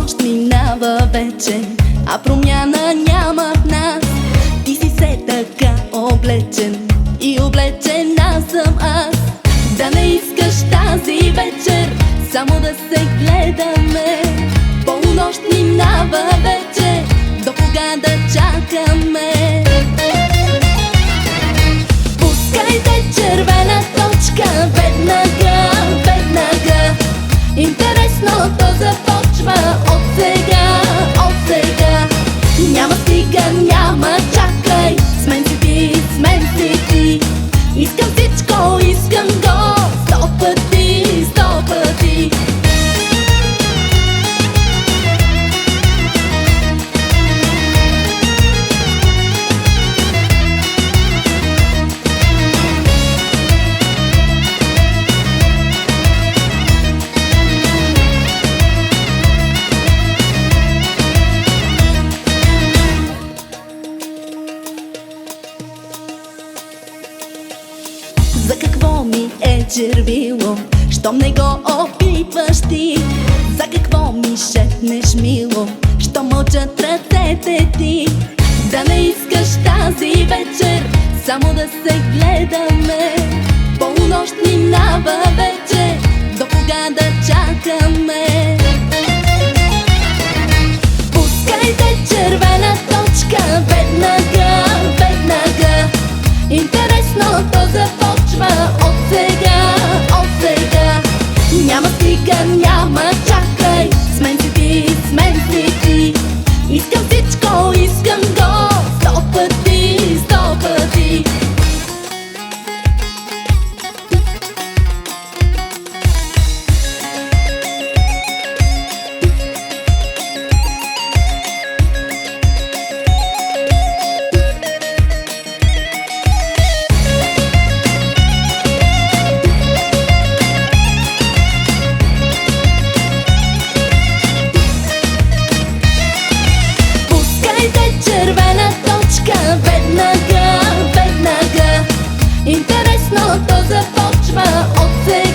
Полунощ минава вече, а промяна няма в нас. Ти си се така облечен и облечена съм аз. Да не искаш тази вечер само да се гледаме. Полунощ минава вече, до кога да чакаме? Пускайте червена точка веднага, веднага. Интересното започва от сега, от сега. Няма стига, няма чакай, с мен си ти, с мен си ти. Искам всичко, искам го, 100 пъти, 100 пъти. За какво ми е червило, щом не го опитваш ти? За какво ми шепнеш мило, щом мълчат ръцете ти? Да не искаш тази вечер само да се гледаме. Полунощ минава вече, до кога да чакаме? Пускайте червена точка веднага, веднага. Интересното започва от сега, от сега. Няма стига, няма чакай, с мен си ти, с мен си ти. Искам всичко, искам го, 100 пъти, 100 пъти. Червена точка веднага, веднага. Интересното започва от сега.